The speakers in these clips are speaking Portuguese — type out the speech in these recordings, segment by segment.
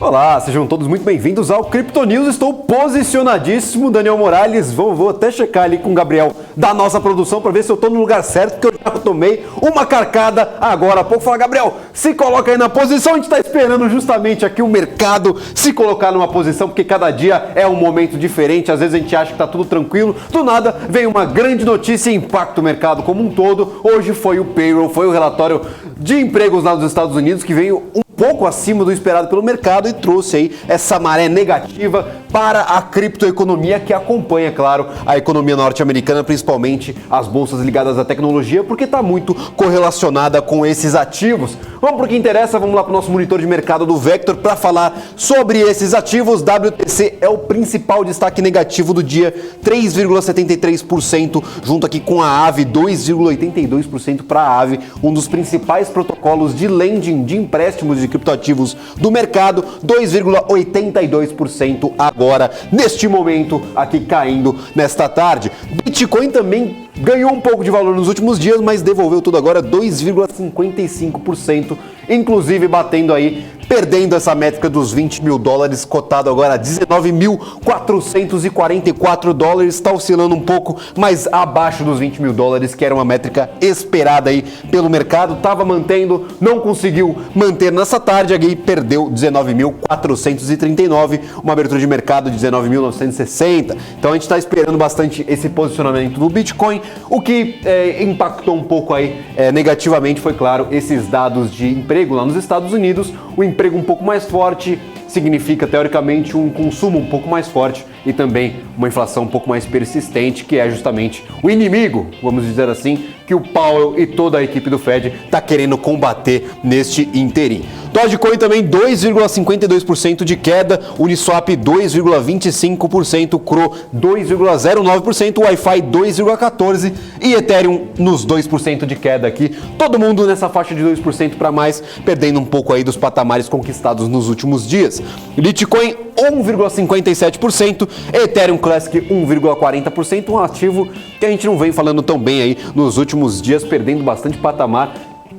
Olá, sejam todos muito bem-vindos ao Crypto News. Estou posicionadíssimo, Daniel Morales. Vou até checar ali com o Gabriel da nossa produção para ver se eu estou no lugar certo, porque eu já tomei uma carcada agora há pouco. Fala, Gabriel, se coloca aí na posição. A gente está esperando justamente aqui o mercado se colocar numa posição, porque cada dia é um momento diferente. Às vezes a gente acha que está tudo tranquilo, do nada vem uma grande notícia e impacta o mercado como um todo. Hoje foi o payroll, foi o relatório de empregos lá dos Estados Unidos, que veio pouco acima do esperado pelo mercado e trouxe aí essa maré negativa para a criptoeconomia que acompanha, claro, a economia norte-americana, principalmente as bolsas ligadas à tecnologia, porque está muito correlacionada com esses ativos. Vamos para o que interessa, vamos lá para o nosso monitor de mercado do Vector para falar sobre esses ativos. WTC é o principal destaque negativo do dia, 3,73%, junto aqui com a AVE, 2,82% para a AVE, um dos principais protocolos de lending, de empréstimos de criptoativos do mercado, 2,82% agora, neste momento, aqui caindo nesta tarde. Bitcoin também ganhou um pouco de valor nos últimos dias, mas devolveu tudo agora, 2,55%, inclusive batendo aí, perdendo essa métrica dos $20 mil, cotado agora a $19.444, está oscilando um pouco, mas abaixo dos $20 mil, que era uma métrica esperada aí pelo mercado, estava mantendo, não conseguiu manter nessa tarde, aí perdeu 19.439, uma abertura de mercado de 19.960, então a gente está esperando bastante esse posicionamento do Bitcoin. O que impactou um pouco aí negativamente foi, claro, esses dados de emprego lá nos Estados Unidos. O emprego um pouco mais forte significa, teoricamente, um consumo um pouco mais forte e também uma inflação um pouco mais persistente, que é justamente o inimigo, vamos dizer assim, que o Powell e toda a equipe do Fed está querendo combater neste interim. Dogecoin também 2,52% de queda, Uniswap 2,25%, CRO 2,09%, Wi-Fi 2,14% e Ethereum nos 2% de queda aqui. Todo mundo nessa faixa de 2% para mais, perdendo um pouco aí dos patamares conquistados nos últimos dias. Litecoin 1,57%, Ethereum Classic 1,40%, um ativo que a gente não vem falando tão bem aí nos últimos dias, perdendo bastante patamar.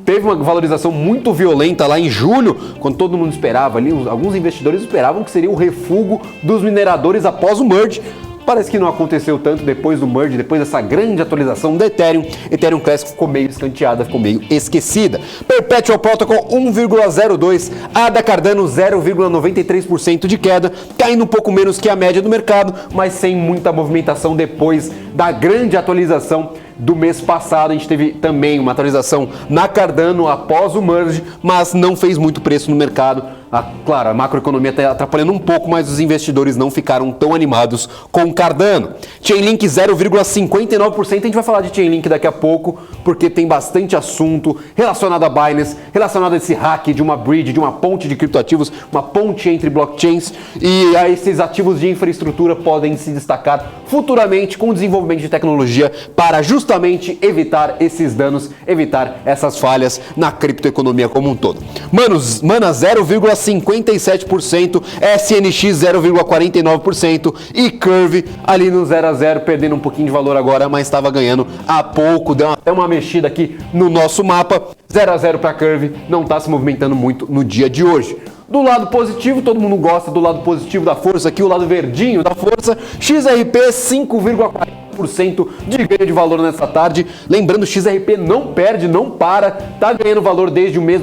Teve uma valorização muito violenta lá em julho, quando todo mundo esperava ali, alguns investidores esperavam que seria o refúgio dos mineradores após o merge. Parece que não aconteceu tanto depois do merge, depois dessa grande atualização do Ethereum. Ethereum Classic ficou meio escanteada, ficou meio esquecida. Perpetual Protocol 1,02%, ADA Cardano 0,93% de queda, caindo um pouco menos que a média do mercado, mas sem muita movimentação depois da grande atualização do mês passado. A gente teve também uma atualização na Cardano após o merge, mas não fez muito preço no mercado. Claro, a macroeconomia está atrapalhando um pouco, mas os investidores não ficaram tão animados com Cardano. Chainlink 0,59%, a gente vai falar de Chainlink daqui a pouco, porque tem bastante assunto relacionado a Binance, relacionado a esse hack de uma bridge, de uma ponte de criptoativos, uma ponte entre blockchains, e a esses ativos de infraestrutura podem se destacar futuramente com o desenvolvimento de tecnologia para justamente evitar esses danos, evitar essas falhas na criptoeconomia como um todo. Mana 0,57%, SNX 0,49% e Curve ali no 0 a 0, perdendo um pouquinho de valor agora, mas estava ganhando há pouco, deu até uma mexida aqui no nosso mapa. 0 a 0 para Curve, não está se movimentando muito no dia de hoje. Do lado positivo, todo mundo gosta do lado positivo da força, aqui o lado verdinho da força, XRP 5,40% de ganho de valor nessa tarde. Lembrando, XRP não perde, não para, tá ganhando valor desde o meio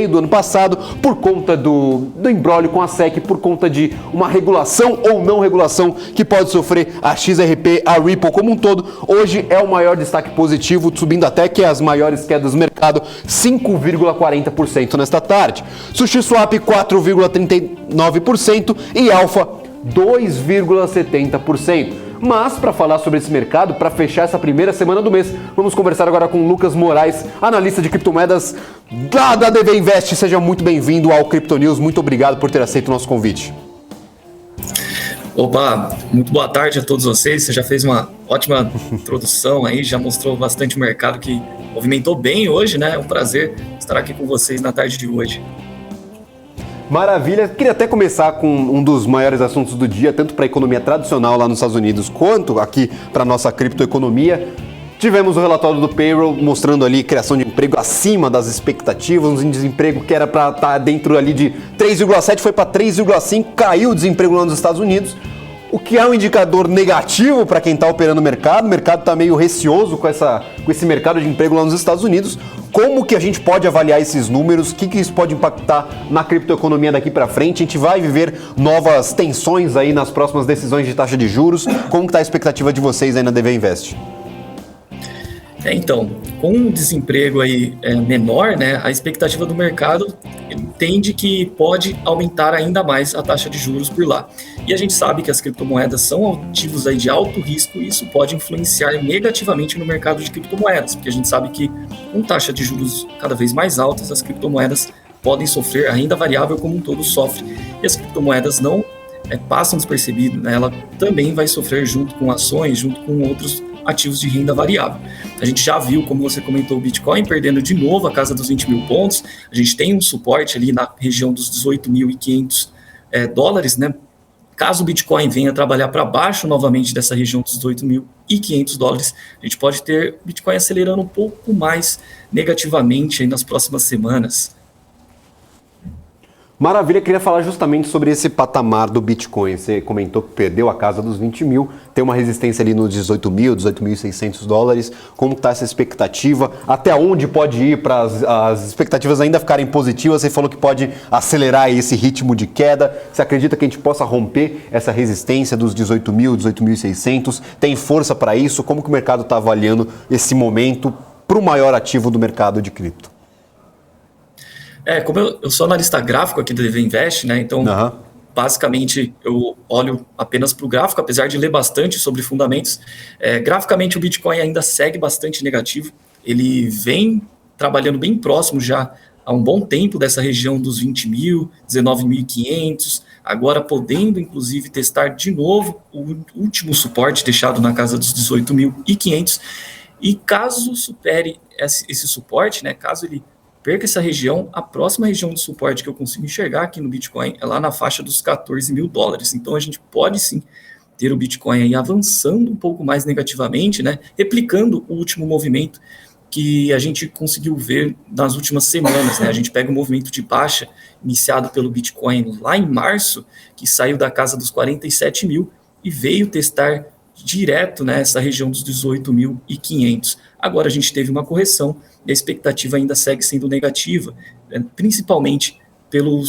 do ano passado, por conta do imbróglio com a SEC, por conta de uma regulação ou não regulação que pode sofrer a XRP, a Ripple como um todo. Hoje é o maior destaque positivo, subindo até que as maiores quedas do mercado, 5,40% nesta tarde. SushiSwap 4,39% e Alpha 2,70%. Mas para falar sobre esse mercado, para fechar essa primeira semana do mês, vamos conversar agora com Lucas Moraes, analista de criptomoedas da DV Invest. Seja muito bem-vindo ao Crypto News. Muito obrigado por ter aceito o nosso convite. Opa, muito boa tarde a todos vocês. Você já fez uma ótima introdução aí, já mostrou bastante o mercado que movimentou bem hoje, né? É um prazer estar aqui com vocês na tarde de hoje. Maravilha. Queria até começar com um dos maiores assuntos do dia, tanto para a economia tradicional lá nos Estados Unidos, quanto aqui para a nossa criptoeconomia. Tivemos o relatório do payroll mostrando ali criação de emprego acima das expectativas, um desemprego que era para estar dentro ali de 3,7 foi para 3,5, caiu o desemprego lá nos Estados Unidos, o que é um indicador negativo para quem está operando o mercado está meio receoso com esse mercado de emprego lá nos Estados Unidos. Como que a gente pode avaliar esses números? O que isso pode impactar na criptoeconomia daqui para frente? A gente vai viver novas tensões aí nas próximas decisões de taxa de juros? Como que está a expectativa de vocês aí na DV Invest? Então, com o desemprego aí menor, né, a expectativa do mercado entende que pode aumentar ainda mais a taxa de juros por lá. E a gente sabe que as criptomoedas são ativos aí de alto risco e isso pode influenciar negativamente no mercado de criptomoedas, porque a gente sabe que com taxa de juros cada vez mais altas, as criptomoedas podem sofrer, a renda variável como um todo sofre. E as criptomoedas não passam despercebido, né, ela também vai sofrer junto com ações, junto com outros ativos de renda variável. A gente já viu, como você comentou, o Bitcoin perdendo de novo a casa dos 20 mil pontos. A gente tem um suporte ali na região dos 18.500 dólares, né? Caso o Bitcoin venha trabalhar para baixo novamente dessa região dos 18.500 dólares, a gente pode ter o Bitcoin acelerando um pouco mais negativamente aí nas próximas semanas. Maravilha, queria falar justamente sobre esse patamar do Bitcoin. Você comentou que perdeu a casa dos 20 mil, tem uma resistência ali nos 18 mil, 18.600 dólares. Como está essa expectativa? Até onde pode ir para as expectativas ainda ficarem positivas? Você falou que pode acelerar esse ritmo de queda. Você acredita que a gente possa romper essa resistência dos 18 mil, 18.600? Tem força para isso? Como que o mercado está avaliando esse momento para o maior ativo do mercado de cripto? Como eu sou analista gráfico aqui do DV Invest, né? Então, basicamente, eu olho apenas para o gráfico, apesar de ler bastante sobre fundamentos. Graficamente, o Bitcoin ainda segue bastante negativo. Ele vem trabalhando bem próximo já há um bom tempo dessa região dos 20 mil, 19.500, agora podendo, inclusive, testar de novo o último suporte deixado na casa dos 18.500. E caso supere esse suporte, né? Caso ele perca essa região, a próxima região de suporte que eu consigo enxergar aqui no Bitcoin é lá na faixa dos 14 mil dólares. Então a gente pode sim ter o Bitcoin aí avançando um pouco mais negativamente, né? Replicando o último movimento que a gente conseguiu ver nas últimas semanas, né? A gente pega o movimento de baixa iniciado pelo Bitcoin lá em março, que saiu da casa dos 47 mil e veio testar direto nessa região dos 18.500. Agora a gente teve uma correção e a expectativa ainda segue sendo negativa, principalmente pelo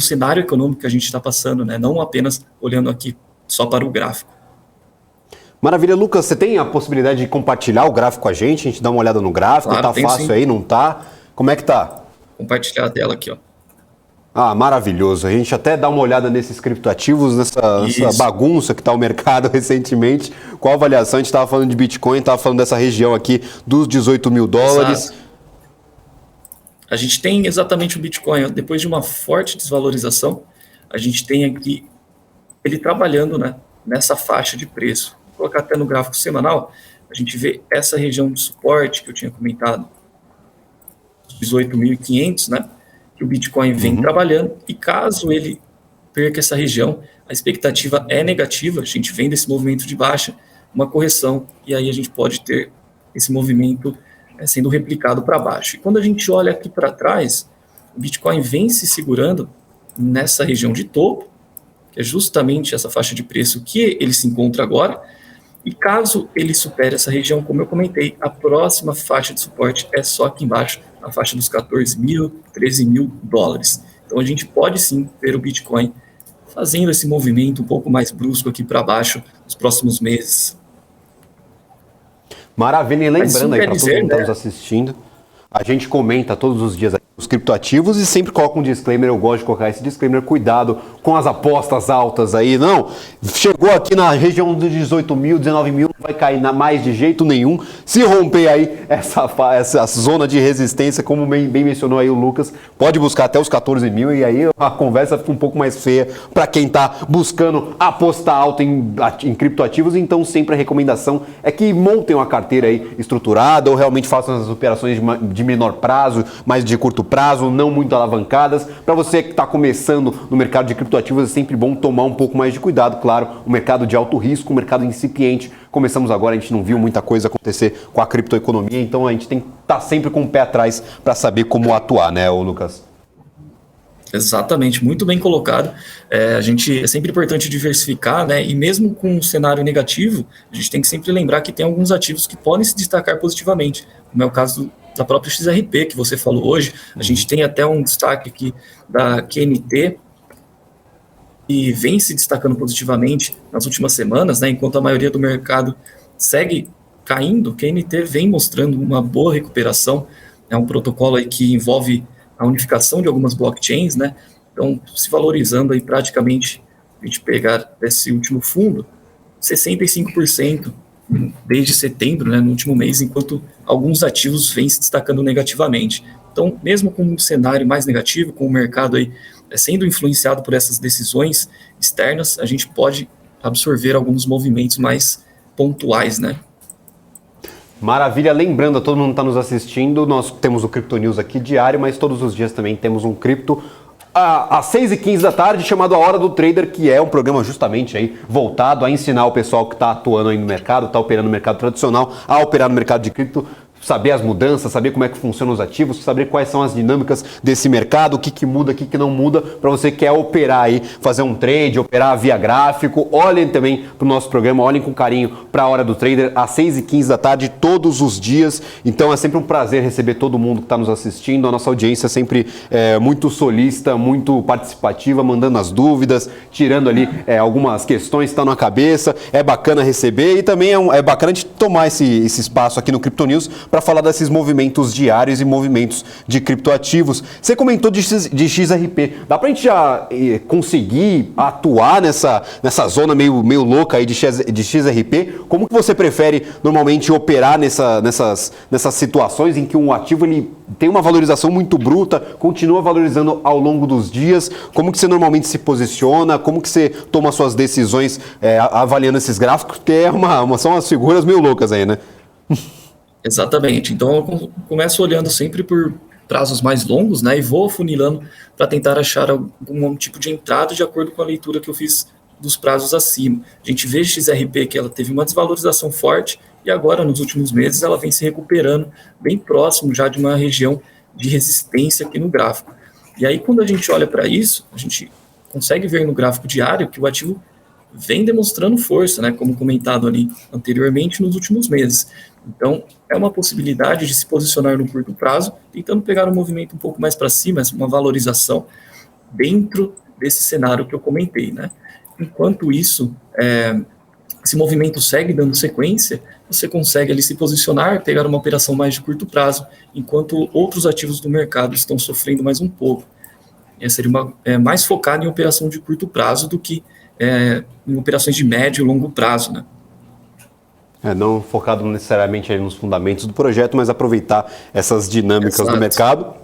cenário econômico que a gente está passando, né? Não apenas olhando aqui só para o gráfico. Maravilha, Lucas, você tem a possibilidade de compartilhar o gráfico com a gente uma olhada no gráfico, claro, tá fácil sim. Aí, não tá? Como é que tá? Compartilhar a tela aqui, ó. Ah, maravilhoso. A gente até dá uma olhada nesses criptoativos, nessa bagunça que está o mercado recentemente. Qual a avaliação? A gente estava falando de Bitcoin, estava falando dessa região aqui dos 18 mil dólares. Exato. A gente tem exatamente o Bitcoin, ó, depois de uma forte desvalorização, a gente tem aqui ele trabalhando, né, nessa faixa de preço. Vou colocar até no gráfico semanal, a gente vê essa região de suporte que eu tinha comentado, 18.500, né? Que o Bitcoin vem trabalhando, e caso ele perca essa região, a expectativa é negativa, a gente vem desse movimento de baixa, uma correção, e aí a gente pode ter esse movimento sendo replicado para baixo. E quando a gente olha aqui para trás, o Bitcoin vem se segurando nessa região de topo, que é justamente essa faixa de preço que ele se encontra agora, e caso ele supere essa região, como eu comentei, a próxima faixa de suporte é só aqui embaixo, na faixa dos 14 mil, 13 mil dólares. Então a gente pode sim ver o Bitcoin fazendo esse movimento um pouco mais brusco aqui para baixo nos próximos meses. Maravilha, e lembrando aí para todo mundo que está nos assistindo, a gente comenta todos os dias os criptoativos e sempre coloca um disclaimer, eu gosto de colocar esse disclaimer, cuidado com as apostas altas aí, não, chegou aqui na região dos 18 mil, 19 mil, não vai cair mais de jeito nenhum, se romper aí essa zona de resistência, como bem mencionou aí o Lucas, pode buscar até os 14 mil e aí a conversa fica um pouco mais feia para quem está buscando apostar alta em criptoativos, então sempre a recomendação é que montem uma carteira aí estruturada ou realmente façam as operações de menor prazo, mas de curto prazo, não muito alavancadas. Para você que está começando no mercado de criptoativos, criptoativos é sempre bom tomar um pouco mais de cuidado, claro, o mercado de alto risco, o mercado incipiente. Começamos agora, a gente não viu muita coisa acontecer com a criptoeconomia, então a gente tem que estar sempre com o pé atrás para saber como atuar, né, Lucas? Exatamente, muito bem colocado. É sempre importante diversificar, né? E mesmo com um cenário negativo, a gente tem que sempre lembrar que tem alguns ativos que podem se destacar positivamente, como é o caso da própria XRP que você falou hoje. A gente tem até um destaque aqui da QNT, que vem se destacando positivamente nas últimas semanas, né? Enquanto a maioria do mercado segue caindo, QNT vem mostrando uma boa recuperação. É um protocolo aí que envolve a unificação de algumas blockchains, né? Então, se valorizando aí praticamente, a gente pegar esse último fundo, 65% desde setembro, né, no último mês, enquanto alguns ativos vêm se destacando negativamente. Então, mesmo com um cenário mais negativo, com o mercado aí sendo influenciado por essas decisões externas, a gente pode absorver alguns movimentos mais pontuais, né? Maravilha, lembrando a todo mundo que está nos assistindo, nós temos o Crypto News aqui diário, mas todos os dias também temos um Cripto às 6h15 da tarde, chamado A Hora do Trader, que é um programa justamente aí voltado a ensinar o pessoal que está atuando aí no mercado, está operando no mercado tradicional, a operar no mercado de cripto, saber as mudanças, saber como é que funcionam os ativos, saber quais são as dinâmicas desse mercado, o que muda, o que não muda, para você que quer operar aí, fazer um trade, operar via gráfico. Olhem também para o nosso programa, olhem com carinho para a Hora do Trader, às 6h15 da tarde, todos os dias. Então é sempre um prazer receber todo mundo que está nos assistindo, a nossa audiência é sempre muito solista, muito participativa, mandando as dúvidas, tirando ali algumas questões que estão na cabeça. É bacana receber e também é bacana de tomar esse espaço aqui no Crypto News para falar desses movimentos diários e movimentos de criptoativos. Você comentou de XRP. Dá para a gente já conseguir atuar nessa zona meio louca aí de XRP? Como que você prefere normalmente operar nessas situações em que um ativo ele tem uma valorização muito bruta, continua valorizando ao longo dos dias? Como que você normalmente se posiciona? Como que você toma suas decisões avaliando esses gráficos? Porque são umas figuras meio loucas aí, né? Exatamente. Então eu começo olhando sempre por prazos mais longos, né, e vou afunilando para tentar achar algum tipo de entrada de acordo com a leitura que eu fiz dos prazos acima. A gente vê XRP que ela teve uma desvalorização forte e agora nos últimos meses ela vem se recuperando bem próximo já de uma região de resistência aqui no gráfico. E aí quando a gente olha para isso, a gente consegue ver no gráfico diário que o ativo vem demonstrando força, né, como comentado ali anteriormente nos últimos meses. Então, é uma possibilidade de se posicionar no curto prazo, tentando pegar um movimento um pouco mais para cima, uma valorização dentro desse cenário que eu comentei, né? Enquanto isso, esse movimento segue dando sequência, você consegue ali se posicionar, pegar uma operação mais de curto prazo, enquanto outros ativos do mercado estão sofrendo mais um pouco. Seria mais focado em operação de curto prazo do que em operações de médio e longo prazo, né? Não focado necessariamente aí nos fundamentos do projeto, mas aproveitar essas dinâmicas do mercado.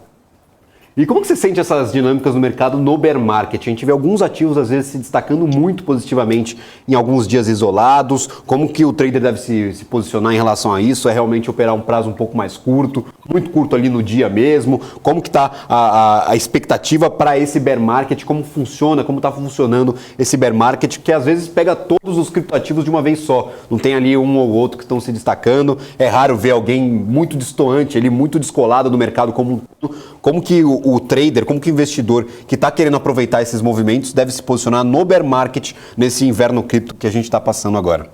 E como que você sente essas dinâmicas no mercado no bear market? A gente vê alguns ativos, às vezes, se destacando muito positivamente em alguns dias isolados. Como que o trader deve se posicionar em relação a isso? É realmente operar um prazo um pouco mais curto, muito curto ali no dia mesmo? Como que está a expectativa para esse bear market? Como funciona, como está funcionando esse bear market? Que às vezes pega todos os criptoativos de uma vez só. Não tem ali um ou outro que estão se destacando. É raro ver alguém muito destoante, ali, muito descolado do mercado como um todo. Como que o trader, como que o investidor que está querendo aproveitar esses movimentos deve se posicionar no bear market nesse inverno cripto que a gente está passando agora?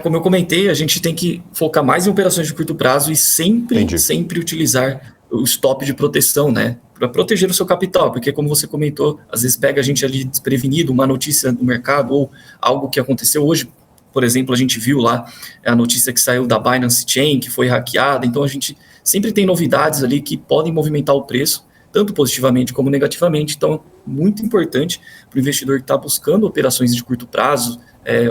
Como eu comentei, a gente tem que focar mais em operações de curto prazo e sempre utilizar o stop de proteção, né? Para proteger o seu capital, porque como você comentou, às vezes pega a gente ali desprevenido, uma notícia do mercado ou algo que aconteceu hoje. Por exemplo, a gente viu lá a notícia que saiu da Binance Chain, que foi hackeada. Então, a gente sempre tem novidades ali que podem movimentar o preço, tanto positivamente como negativamente. Então, muito importante para o investidor que está buscando operações de curto prazo,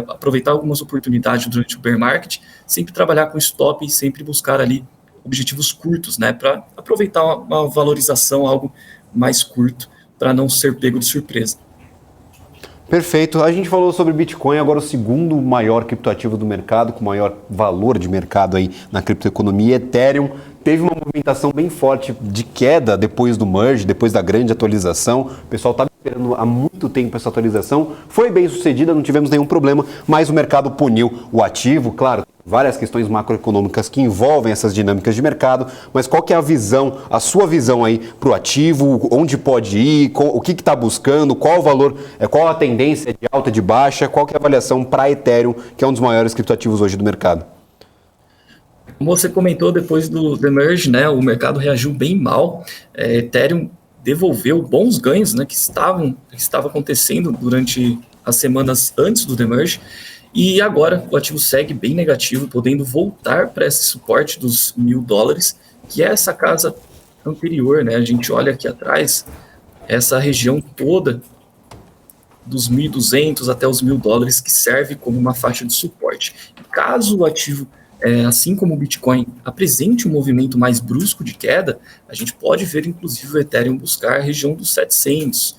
aproveitar algumas oportunidades durante o bear market, sempre trabalhar com stop e sempre buscar ali objetivos curtos, né, para aproveitar uma valorização, algo mais curto, para não ser pego de surpresa. Perfeito. A gente falou sobre Bitcoin, agora o segundo maior criptoativo do mercado, com maior valor de mercado aí na criptoeconomia, Ethereum. teve uma movimentação bem forte de queda depois do merge, depois da grande atualização. O pessoal estava esperando há muito tempo essa atualização. Foi bem sucedida, não tivemos nenhum problema, mas o mercado puniu o ativo. Claro, várias questões macroeconômicas que envolvem essas dinâmicas de mercado, mas qual que é a visão, a sua visão aí para o ativo, onde pode ir, o que está buscando, qual o valor, qual a tendência de alta, de baixa, qual que é a avaliação para a Ethereum, que é um dos maiores criptoativos hoje do mercado? Como você comentou, depois do merge, né, o mercado reagiu bem mal. Ethereum devolveu bons ganhos, né, que estavam acontecendo durante as semanas antes do merge. E agora o ativo segue bem negativo, podendo voltar para esse suporte dos $1.000, que é essa casa anterior, né? A gente olha aqui atrás, essa região toda dos 1.200 até os $1.000, que serve como uma faixa de suporte. Caso o ativo, assim como o Bitcoin, apresente um movimento mais brusco de queda, a gente pode ver, inclusive, o Ethereum buscar a região dos $700,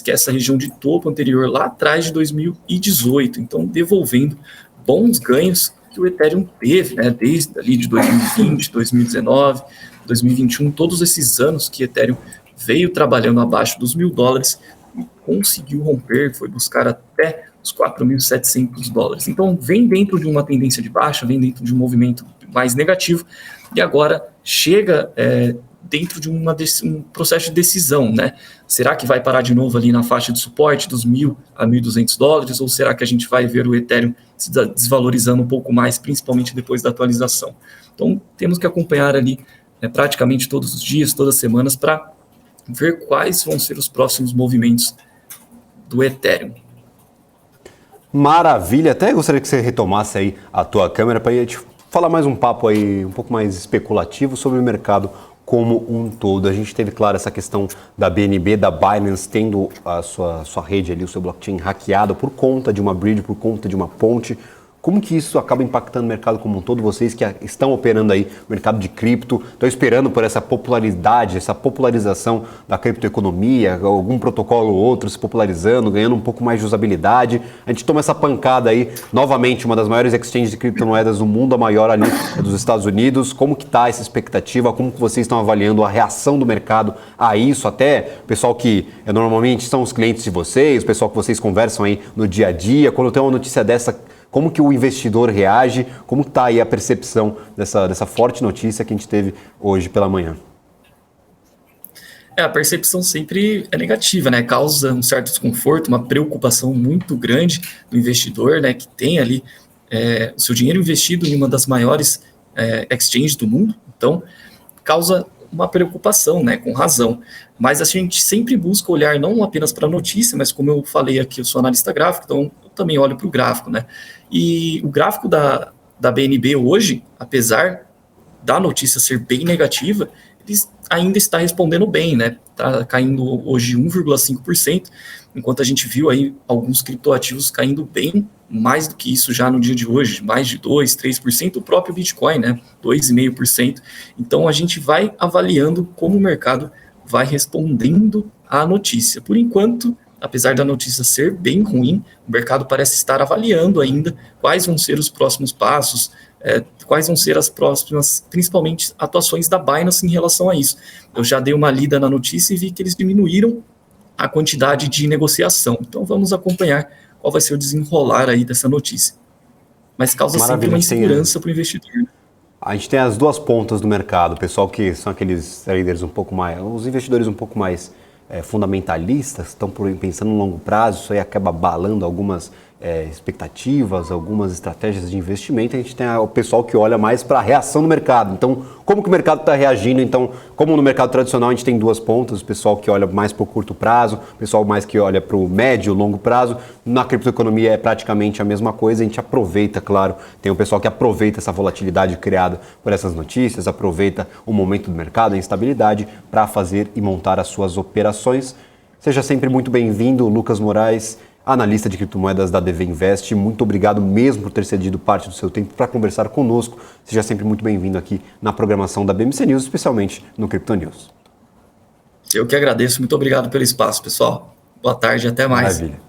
que é essa região de topo anterior lá atrás de 2018. Então, devolvendo bons ganhos que o Ethereum teve, né, desde ali de 2020, 2019, 2021, todos esses anos que o Ethereum veio trabalhando abaixo dos $1.000 e conseguiu romper, foi buscar até os $4.700. Então, vem dentro de uma tendência de baixa, vem dentro de um movimento mais negativo, e agora chega dentro de um processo de decisão, né? Será que vai parar de novo ali na faixa de suporte dos $1.000 a $1.200, ou será que a gente vai ver o Ethereum se desvalorizando um pouco mais, principalmente depois da atualização? Então, temos que acompanhar ali praticamente todos os dias, todas as semanas, para ver quais vão ser os próximos movimentos do Ethereum. Maravilha, até gostaria que você retomasse aí a tua câmera para a gente falar mais um papo aí, um pouco mais especulativo sobre o mercado como um todo. A gente teve, claro, essa questão da BNB, da Binance, tendo a sua rede ali, o seu blockchain hackeado por conta de uma bridge, por conta de uma ponte. Como que isso acaba impactando o mercado como um todo? Vocês que estão operando aí no mercado de cripto, estão esperando por essa popularidade, essa popularização da criptoeconomia, algum protocolo ou outro se popularizando, ganhando um pouco mais de usabilidade. A gente toma essa pancada aí, novamente, uma das maiores exchanges de criptomoedas do mundo, a maior ali é dos Estados Unidos. Como que está essa expectativa? Como que vocês estão avaliando a reação do mercado a isso? Até o pessoal que normalmente são os clientes de vocês, o pessoal que vocês conversam aí no dia a dia, quando tem uma notícia dessa, como que o investidor reage? Como está aí a percepção dessa forte notícia que a gente teve hoje pela manhã? A percepção sempre é negativa, né? Causa um certo desconforto, uma preocupação muito grande do investidor, né? Que tem ali o seu dinheiro investido em uma das maiores exchanges do mundo. Então, causa uma preocupação, né? Com razão. Mas a gente sempre busca olhar não apenas para a notícia, mas como eu falei aqui, eu sou analista gráfico, então eu também olho para o gráfico, né? E o gráfico da BNB hoje, apesar da notícia ser bem negativa, ele ainda está respondendo bem, né? Está caindo hoje 1,5%, enquanto a gente viu aí alguns criptoativos caindo bem mais do que isso já no dia de hoje, mais de 2%, 3%, o próprio Bitcoin, né? 2,5%. Então a gente vai avaliando como o mercado vai respondendo à notícia. Por enquanto, apesar da notícia ser bem ruim, o mercado parece estar avaliando ainda quais vão ser os próximos passos, quais vão ser as próximas, principalmente, atuações da Binance em relação a isso. Eu já dei uma lida na notícia e vi que eles diminuíram a quantidade de negociação. Então vamos acompanhar qual vai ser o desenrolar aí dessa notícia. Mas causa sempre uma insegurança para o investidor. A gente tem as duas pontas do mercado, o pessoal que são aqueles traders um pouco mais, os investidores um pouco mais fundamentalistas, estão pensando no longo prazo, isso aí acaba abalando algumas expectativas, algumas estratégias de investimento. A gente tem o pessoal que olha mais para a reação do mercado. Então, como que o mercado está reagindo? Então, como no mercado tradicional a gente tem duas pontas, o pessoal que olha mais para o curto prazo, o pessoal mais que olha para o médio, longo prazo. Na criptoeconomia é praticamente a mesma coisa, a gente aproveita, claro, tem o pessoal que aproveita essa volatilidade criada por essas notícias, aproveita o momento do mercado, a instabilidade, para fazer e montar as suas operações. Seja sempre muito bem-vindo, Lucas Moraes, analista de criptomoedas da DV Invest. Muito obrigado mesmo por ter cedido parte do seu tempo para conversar conosco. Seja sempre muito bem-vindo aqui na programação da BMC News, especialmente no Crypto News. Eu que agradeço. Muito obrigado pelo espaço, pessoal. Boa tarde, até mais. Maravilha.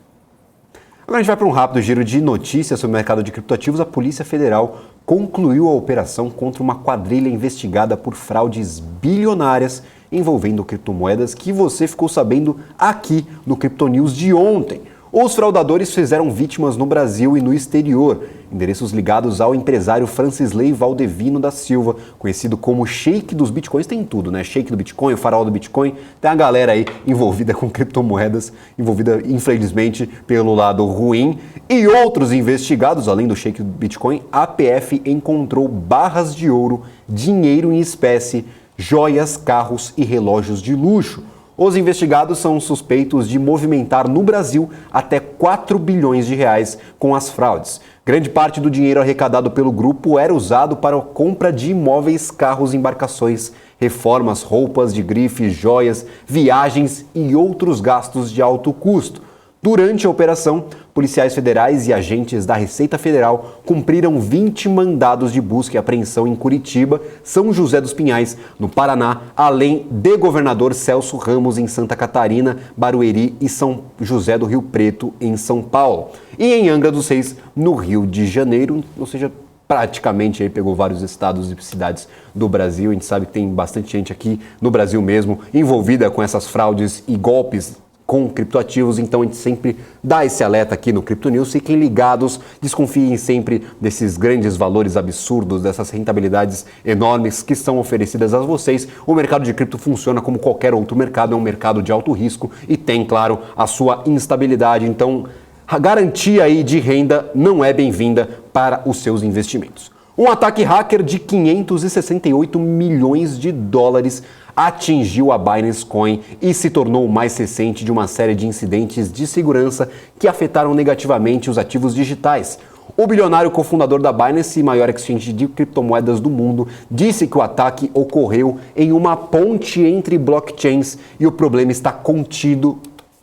Agora a gente vai para um rápido giro de notícias sobre o mercado de criptoativos. A Polícia Federal concluiu a operação contra uma quadrilha investigada por fraudes bilionárias envolvendo criptomoedas que você ficou sabendo aqui no Crypto News de ontem. Os fraudadores fizeram vítimas no Brasil e no exterior, endereços ligados ao empresário Francisley Valdevino da Silva, conhecido como Sheik dos Bitcoins. Tem tudo, né? Sheik do Bitcoin, o farol do Bitcoin, tem a galera aí envolvida com criptomoedas, envolvida infelizmente pelo lado ruim. E outros investigados, além do Sheik do Bitcoin, a PF encontrou barras de ouro, dinheiro em espécie, joias, carros e relógios de luxo. Os investigados são suspeitos de movimentar no Brasil até 4 bilhões de reais com as fraudes. Grande parte do dinheiro arrecadado pelo grupo era usado para a compra de imóveis, carros, embarcações, reformas, roupas de grife, joias, viagens e outros gastos de alto custo. Durante a operação, policiais federais e agentes da Receita Federal cumpriram 20 mandados de busca e apreensão em Curitiba, São José dos Pinhais, no Paraná, além de Governador Celso Ramos em Santa Catarina, Barueri e São José do Rio Preto em São Paulo. E em Angra dos Reis, no Rio de Janeiro, ou seja, praticamente aí pegou vários estados e cidades do Brasil. A gente sabe que tem bastante gente aqui no Brasil mesmo envolvida com essas fraudes e golpes com criptoativos, então a gente sempre dá esse alerta aqui no Crypto News. Fiquem ligados, desconfiem sempre desses grandes valores absurdos, dessas rentabilidades enormes que são oferecidas a vocês. O mercado de cripto funciona como qualquer outro mercado, é um mercado de alto risco e tem, claro, a sua instabilidade, então a garantia aí de renda não é bem-vinda para os seus investimentos. Um ataque hacker de 568 milhões de dólares atingiu a Binance Coin e se tornou o mais recente de uma série de incidentes de segurança que afetaram negativamente os ativos digitais. O bilionário cofundador da Binance, maior exchange de criptomoedas do mundo, disse que o ataque ocorreu em uma ponte entre blockchains e o problema está contido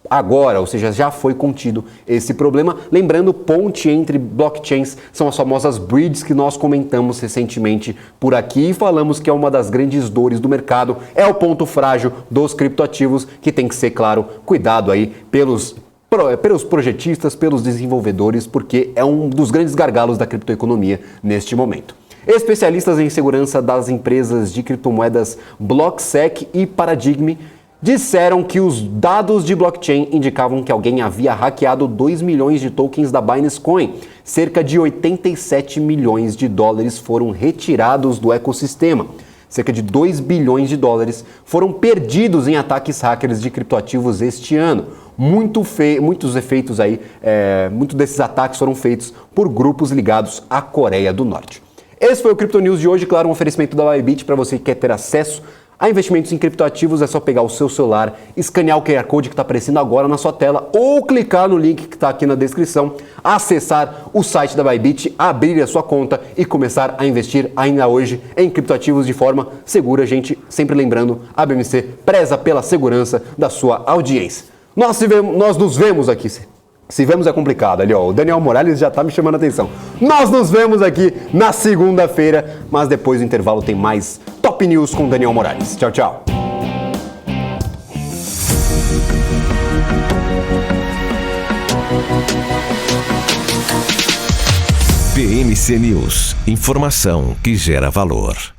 agora, ou seja, já foi contido esse problema. Lembrando, ponte entre blockchains são as famosas bridges que nós comentamos recentemente por aqui e falamos que é uma das grandes dores do mercado, é o ponto frágil dos criptoativos que tem que ser, claro, cuidado aí pelos projetistas, pelos desenvolvedores, porque é um dos grandes gargalos da criptoeconomia neste momento. Especialistas em segurança das empresas de criptomoedas Blocksec e Paradigm disseram que os dados de blockchain indicavam que alguém havia hackeado 2 milhões de tokens da Binance Coin. Cerca de 87 milhões de dólares foram retirados do ecossistema. Cerca de 2 bilhões de dólares foram perdidos em ataques hackers de criptoativos este ano. Muitos efeitos aí, muitos desses ataques foram feitos por grupos ligados à Coreia do Norte. Esse foi o Crypto News de hoje, claro, um oferecimento da Bybit para você que quer ter acesso a investimentos em criptoativos. É só pegar o seu celular, escanear o QR Code que está aparecendo agora na sua tela ou clicar no link que está aqui na descrição, acessar o site da Bybit, abrir a sua conta e começar a investir ainda hoje em criptoativos de forma segura. Gente, sempre lembrando, a BMC preza pela segurança da sua audiência. Nós nos vemos aqui. Se vemos é complicado, ali ó, o Daniel Morales já tá me chamando a atenção. Nós nos vemos aqui na segunda-feira, mas depois do intervalo tem mais Top News com Daniel Morales. Tchau, tchau. BMC News, informação que gera valor.